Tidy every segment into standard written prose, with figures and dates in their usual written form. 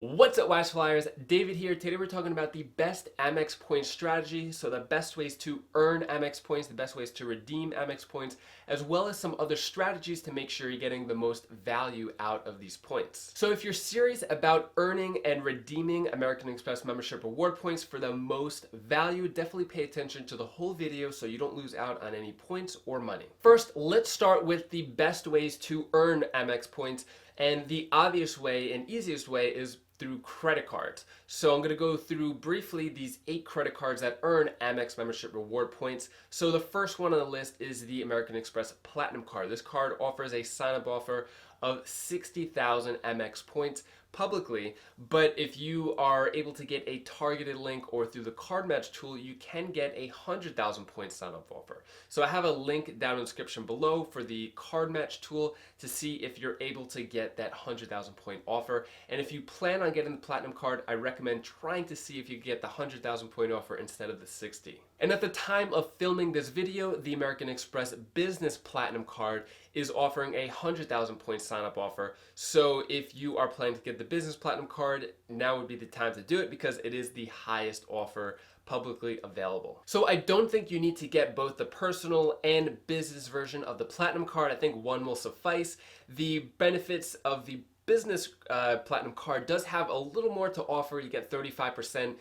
What's up, Wise Flyers? David here. Today we're talking about the best Amex points strategy. So the best ways to earn Amex points, the best ways to redeem Amex points, as well as some other strategies to make sure you're getting the most value out of these points. So if you're serious about earning and redeeming American Express membership reward points for the most value, definitely pay attention to the whole video so you don't lose out on any points or money. First, let's start with the best ways to earn Amex points. And the obvious way and easiest way is through credit cards. So I'm going to go through briefly these 8 credit cards that earn Amex membership reward points. So the first one on the list is the American Express Platinum Card. This card offers a sign-up offer of 60,000 Amex points publicly, but if you are able to get a targeted link or through the card match tool, you can get a 100,000 point sign-up offer. So I have a link down in the description below for the card match tool to see if you're able to get that 100,000 point offer. And if you plan on getting the Platinum Card, I recommend trying to see if you get the 100,000 point offer instead of the 60. And at the time of filming this video, the American Express Business Platinum Card is offering a 100,000 point sign-up offer. So if you are planning to get the Business Platinum Card, now would be the time to do it because it is the highest offer publicly available. So I don't think you need to get both the personal and business version of the Platinum Card. I think one will suffice. The benefits of the Business Platinum Card does have a little more to offer. You get 35%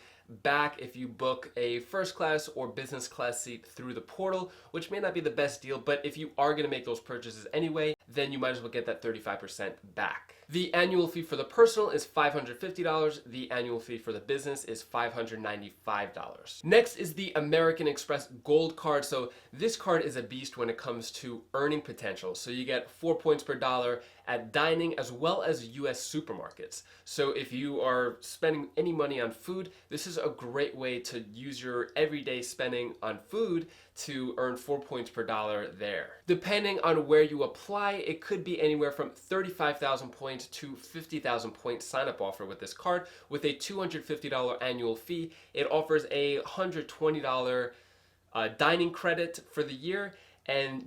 back if you book a first class or business class seat through the portal, which may not be the best deal, but if you are going to make those purchases anyway, then you might as well get that 35% back. The annual fee for the personal is $550. The annual fee for the business is $595. Next is the American Express Gold Card. So this card is a beast when it comes to earning potential. So you get 4 points per dollar at dining as well as US supermarkets. So if you are spending any money on food, this is a great way to use your everyday spending on food to earn 4 points per dollar there. Depending on where you apply, it could be anywhere from 35,000 points to 50,000 point sign-up offer with this card. With a $250 annual fee, it offers a $120 dining credit for the year,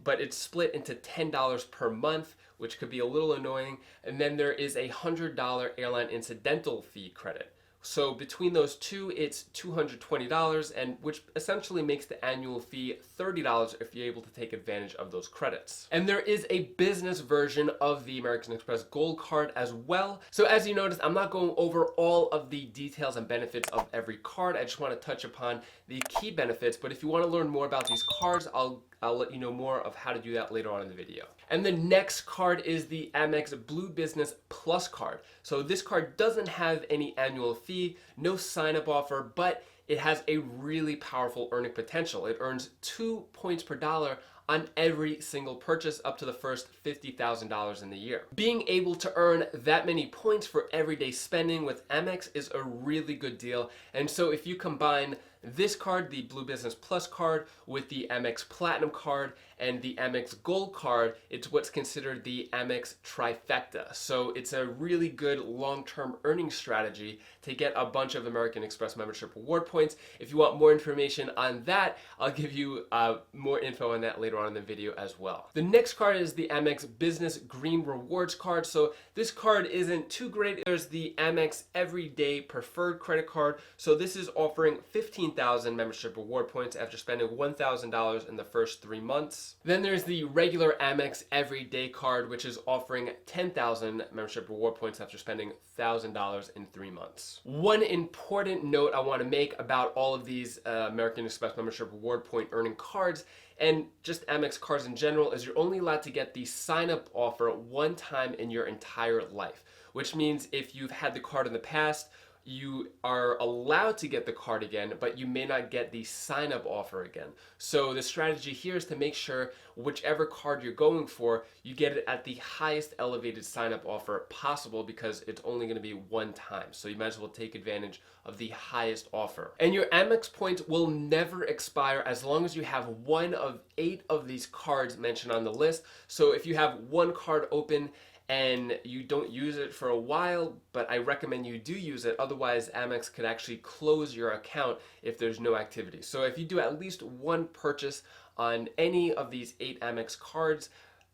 but it's split into $10 per month, which could be a little annoying. And then there is a $100 airline incidental fee credit. So between those two, it's $220, and which essentially makes the annual fee $30 if you're able to take advantage of those credits. And there is a business version of the American Express Gold Card as well. So as you notice, I'm not going over all of the details and benefits of every card. I just want to touch upon the key benefits, but if you want to learn more about these cards, I'll let you know more of how to do that later on in the video. And the next card is the Amex Blue Business Plus card. So this card doesn't have any annual fee, no sign-up offer, but it has a really powerful earning potential. It earns 2 points per dollar on every single purchase up to the first $50,000 in the year. Being able to earn that many points for everyday spending with Amex is a really good deal. And so if you combine this card, the Blue Business Plus card, with the Amex Platinum card and the Amex Gold card, it's what's considered the Amex trifecta. So it's a really good long-term earning strategy to get a bunch of American Express membership reward points. If you want more information on that, I'll give you more info on that later on in the video as well. The next card is the Amex Business Green Rewards card. So this card isn't too great. There's the Amex Everyday Preferred Credit Card. So this is offering 15,000 membership reward points after spending $1,000 in the first 3 months. Then there's the regular Amex Everyday Card, which is offering 10,000 membership reward points after spending $1,000 in 3 months. One important note I want to make about all of these American Express membership reward point earning cards and just Amex cards in general is you're only allowed to get the sign-up offer one time in your entire life, which means if you've had the card in the past, you are allowed to get the card again, but you may not get the sign-up offer again. So the strategy here is to make sure whichever card you're going for, you get it at the highest elevated sign-up offer possible because it's only going to be one time. So you might as well take advantage of the highest offer. And your Amex points will never expire as long as you have one of 8 of these cards mentioned on the list. So if you have one card open and you don't use it for a while, but I recommend you do use it. Otherwise, Amex could actually close your account if there's no activity. So if you do at least one purchase on any of these 8 Amex cards,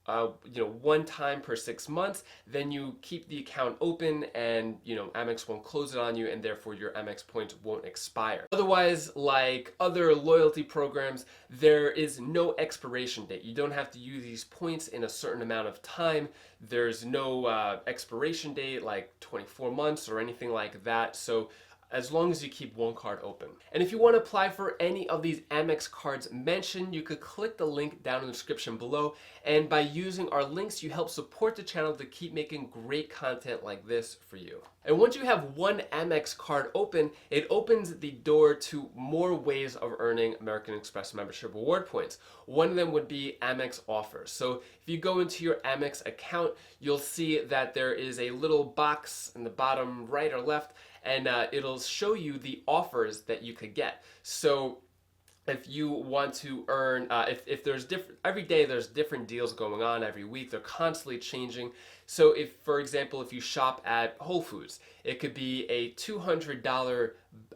one time per 6 months, then you keep the account open and, Amex won't close it on you and therefore your Amex points won't expire. Otherwise, like other loyalty programs, there is no expiration date. You don't have to use these points in a certain amount of time. There's no expiration date like 24 months or anything like that. So as long as you keep one card open. And if you want to apply for any of these Amex cards mentioned, you could click the link down in the description below. And by using our links, you help support the channel to keep making great content like this for you. And once you have one Amex card open, it opens the door to more ways of earning American Express membership reward points. One of them would be Amex offers. So if you go into your Amex account, you'll see that there is a little box in the bottom right or left, and it'll show you the offers that you could get. So if you want to earn, if there's different, every day there's different deals going on every week, they're constantly changing. So if, for example, if you shop at Whole Foods, it could be a $200,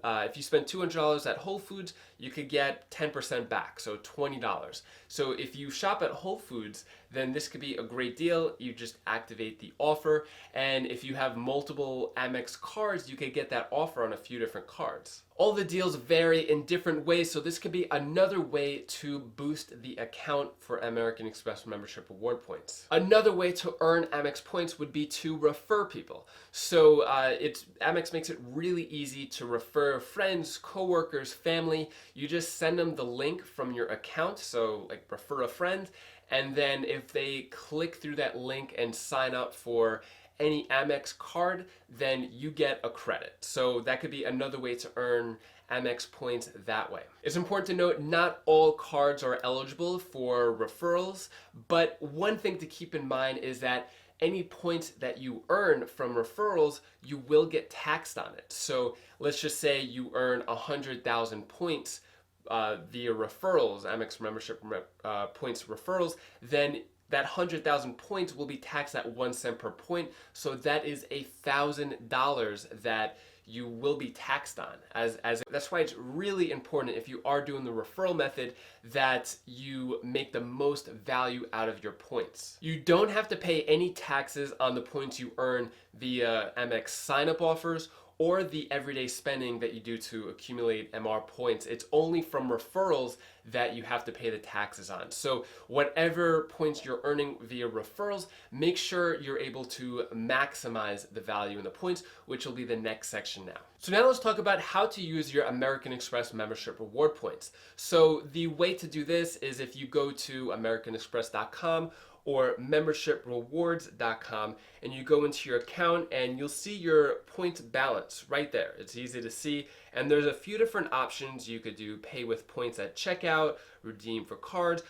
if you spend $200 at Whole Foods, you could get 10% back, so $20. So if you shop at Whole Foods, then this could be a great deal. You just activate the offer, and if you have multiple Amex cards, you could get that offer on a few different cards. All the deals vary in different ways, so this could be another way to boost the account for American Express membership reward points. Another way to earn Amex points would be to refer people. So Amex makes it really easy to refer friends, coworkers, family. You just send them the link from your account, so like refer a friend, and then if they click through that link and sign up for any Amex card, then you get a credit. So that could be another way to earn Amex points that way. It's important to note not all cards are eligible for referrals, but one thing to keep in mind is that any points that you earn from referrals, you will get taxed on it. So let's just say you earn 100,000 points via referrals, Amex membership points referrals, then that 100,000 points will be taxed at 1 cent per point. So that is $1,000 that you will be taxed on. That's why it's really important, if you are doing the referral method, that you make the most value out of your points. You don't have to pay any taxes on the points you earn via Amex sign-up offers or the everyday spending that you do to accumulate MR points. It's only from referrals that you have to pay the taxes on. So whatever points you're earning via referrals, make sure you're able to maximize the value in the points, which will be the next section now. So now let's talk about how to use your American Express membership reward points. So the way to do this is if you go to americanexpress.com or membershiprewards.com and you go into your account and you'll see your points balance right there. It's easy to see, and there's a few different options. You could do pay with points at checkout, redeem for cards,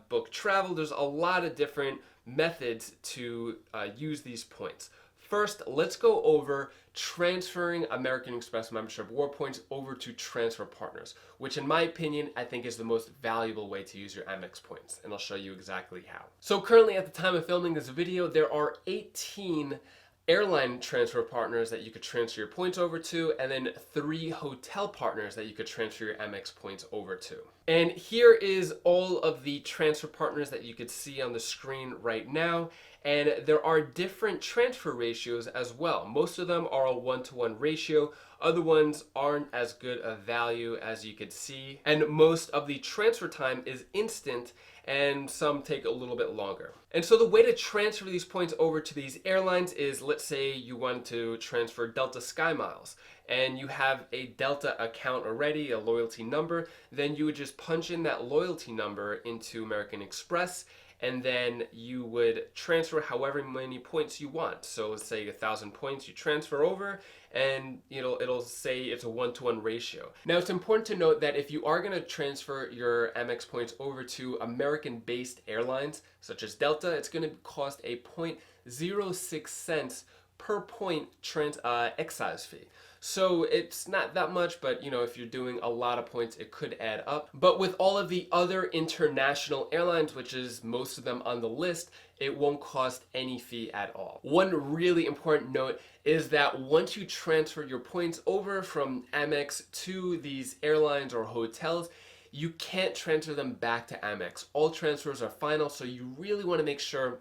book travel. There's a lot of different methods to use these points. First, let's go over transferring American Express membership reward points over to transfer partners, which in my opinion, I think is the most valuable way to use your Amex points, and I'll show you exactly how. So currently at the time of filming this video, there are 18 airline transfer partners that you could transfer your points over to, and then 3 hotel partners that you could transfer your Amex points over to. And here is all of the transfer partners that you could see on the screen right now. And there are different transfer ratios as well. Most of them are a 1-to-1 ratio. Other ones aren't as good a value as you could see. And most of the transfer time is instant, and some take a little bit longer. And so the way to transfer these points over to these airlines is, let's say you want to transfer Delta SkyMiles and you have a Delta account already, a loyalty number, then you would just punch in that loyalty number into American Express, and then you would transfer however many points you want. So let's say 1,000 points you transfer over, and it'll say it's a 1-to-1 ratio. Now it's important to note that if you are going to transfer your Amex points over to American-based airlines such as Delta, it's going to cost a 0.06 cents per point excise fee. So it's not that much, but if you're doing a lot of points, it could add up. But with all of the other international airlines, which is most of them on the list, it won't cost any fee at all. One really important note is that once you transfer your points over from Amex to these airlines or hotels, you can't transfer them back to Amex. All transfers are final, so you really want to make sure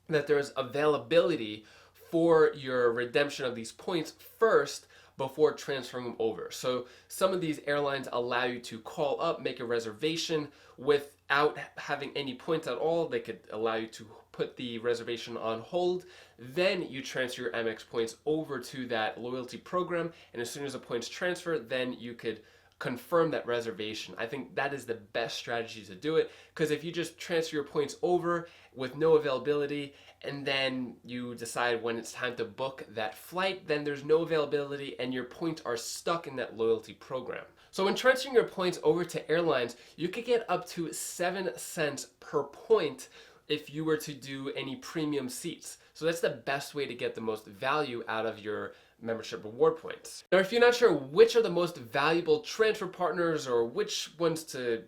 that there's availability for your redemption of these points first before transferring them over. So some of these airlines allow you to call up, make a reservation without having any points at all. They could allow you to put the reservation on hold. Then you transfer your Amex points over to that loyalty program, and as soon as the points transfer, then you could confirm that reservation. I think that is the best strategy to do it, because if you just transfer your points over with no availability and then you decide when it's time to book that flight, then there's no availability and your points are stuck in that loyalty program. So when transferring your points over to airlines, you could get up to 7 cents per point if you were to do any premium seats. So that's the best way to get the most value out of your membership reward points. Now, if you're not sure which are the most valuable transfer partners or which ones to,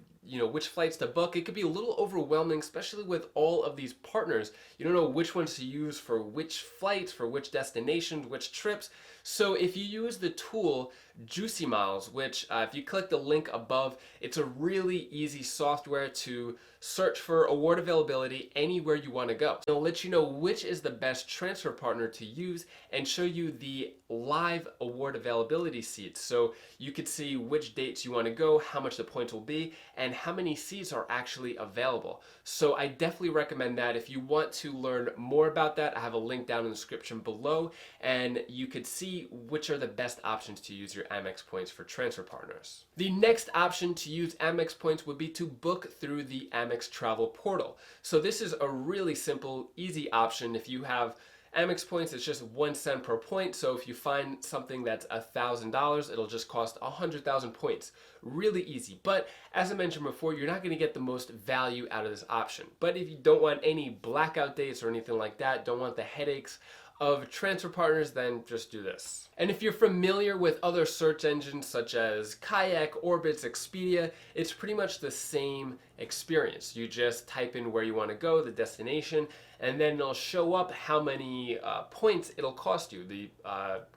which flights to book, it could be a little overwhelming, especially with all of these partners. You don't know which ones to use for which flights, for which destinations, which trips. So if you use the tool Juicy Miles, which if you click the link above, it's a really easy software to search for award availability anywhere you want to go. It'll let you know which is the best transfer partner to use and show you the live award availability seats. So you could see which dates you want to go, how much the points will be, and how many seats are actually available. So I definitely recommend that. If you want to learn more about that, I have a link down in the description below, and you could see which are the best options to use your Amex points for transfer partners. The next option to use Amex points would be to book through the Amex travel portal. So this is a really simple, easy option. If you have Amex points, it's just 1 cent per point. So if you find something that's $1,000, it'll just cost 100,000 points. Really easy. But as I mentioned before, you're not going to get the most value out of this option. But if you don't want any blackout dates or anything like that, don't want the headaches of transfer partners, then just do this. And if you're familiar with other search engines such as Kayak, Orbitz, Expedia, it's pretty much the same experience. You just type in where you want to go, the destination, and then it'll show up how many points it'll cost you, the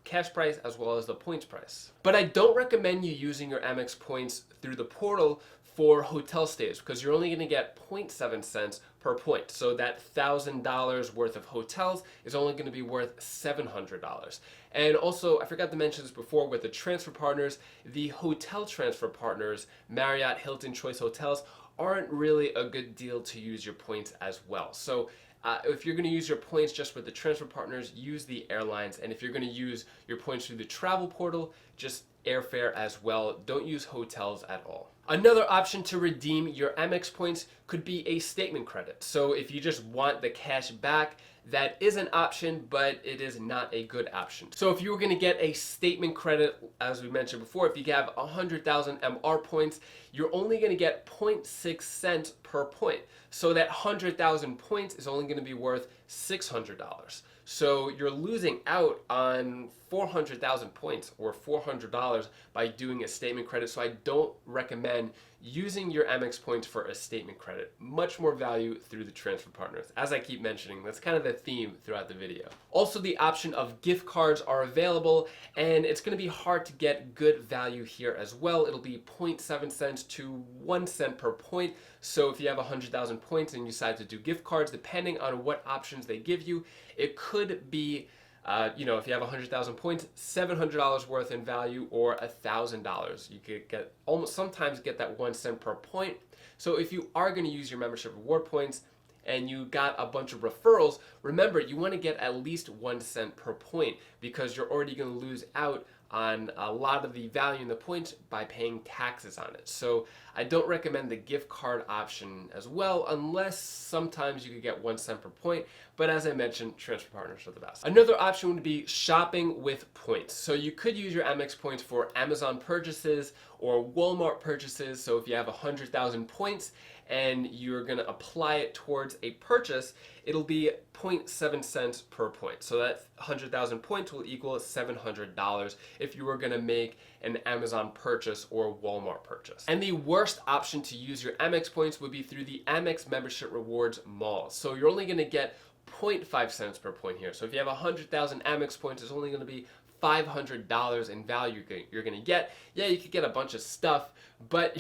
cash price as well as the points price. But I don't recommend you using your Amex points through the portal for hotel stays, because you're only going to get 0.7 cents per point. So that $1,000 worth of hotels is only going to be worth $700. And also, I forgot to mention this before, with the transfer partners, the hotel transfer partners, Marriott, Hilton, Choice Hotels, aren't really a good deal to use your points as well. So if you're going to use your points just with the transfer partners, use the airlines. And if you're going to use your points through the travel portal, just airfare as well. Don't use hotels at all. Another option to redeem your Amex points could be a statement credit. So if you just want the cash back, that is an option, but it is not a good option. So if you were going to get a statement credit, as we mentioned before, if you have 100,000 MR points, you're only going to get 0.6 cents per point. So that 100,000 points is only going to be worth $600. So you're losing out on 400,000 points or $400 by doing a statement credit. So I don't recommend using your Amex points for a statement credit. Much more value through the transfer partners. As I keep mentioning, that's kind of the theme throughout the video. Also, the option of gift cards are available, and it's going to be hard to get good value here as well. It'll be 0.7 cents to 1 cent per point. So if you have 100,000 points and you decide to do gift cards, depending on what options they give you, it could be if you have 100,000 points, $700 worth in value or $1,000. You could get sometimes get that 1 cent per point. So if you are going to use your membership reward points and you got a bunch of referrals, remember you want to get at least 1 cent per point, because you're already going to lose out on a lot of the value in the points by paying taxes on it. So I don't recommend the gift card option as well, unless sometimes you could get 1 cent per point. But as I mentioned, transfer partners are the best. Another option would be shopping with points. So you could use your Amex points for Amazon purchases or Walmart purchases. So if you have 100,000 points and you're going to apply it towards a purchase, it'll be 0.7 cents per point. So that 100,000 points will equal $700 if you were going to make an Amazon purchase or Walmart purchase. And the worst option to use your Amex points would be through the Amex Membership Rewards malls. So you're only going to get 0.5 cents per point here. So if you have 100,000 Amex points, it's only going to be $500 in value you're gonna get. Yeah, you could get a bunch of stuff, but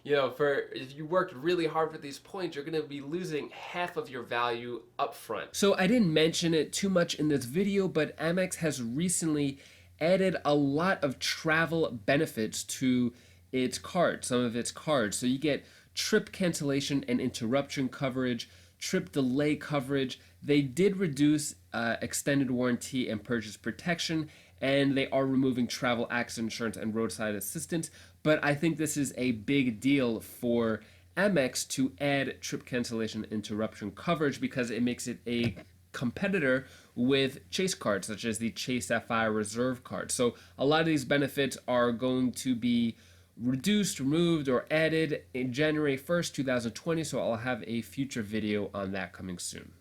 you know, if you worked really hard for these points, you're gonna be losing half of your value up front. So I didn't mention it too much in this video, but Amex has recently added a lot of travel benefits to its card, some of its cards. So you get trip cancellation and interruption coverage, trip delay coverage. They did reduce extended warranty and purchase protection, and they are removing travel accident insurance and roadside assistance. But I think this is a big deal for Amex to add trip cancellation interruption coverage because it makes it a competitor with Chase cards, such as the Chase Sapphire Reserve card. So a lot of these benefits are going to be reduced, removed, or added in January 1st, 2020. So I'll have a future video on that coming soon.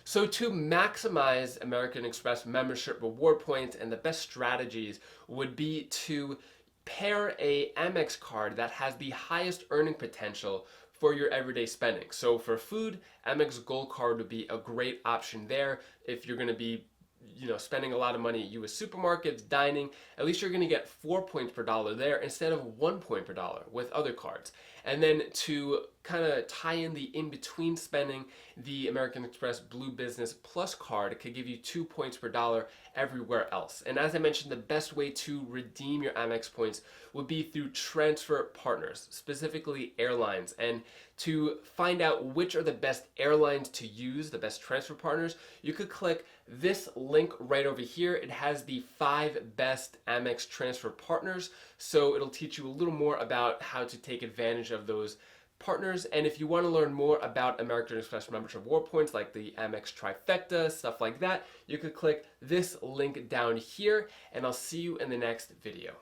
So to maximize American Express membership reward points, and the best strategies would be to pair a Amex card that has the highest earning potential for your everyday spending. So for food, Amex Gold Card would be a great option there. If you're going to be spending a lot of money at US supermarkets, dining, at least you're going to get 4 points per dollar there instead of 1 point per dollar with other cards. And then to kind of tie in the in-between spending, the American Express Blue Business Plus card could give you 2 points per dollar everywhere else. And as I mentioned, the best way to redeem your Amex points would be through transfer partners, specifically airlines. And to find out which are the best airlines to use, the best transfer partners, you could click this link right over here. It has the 5 best Amex transfer partners, so it'll teach you a little more about how to take advantage of those partners. And if you want to learn more about American Express membership reward points, like the Amex trifecta, stuff like that, you could click this link down here, and I'll see you in the next video.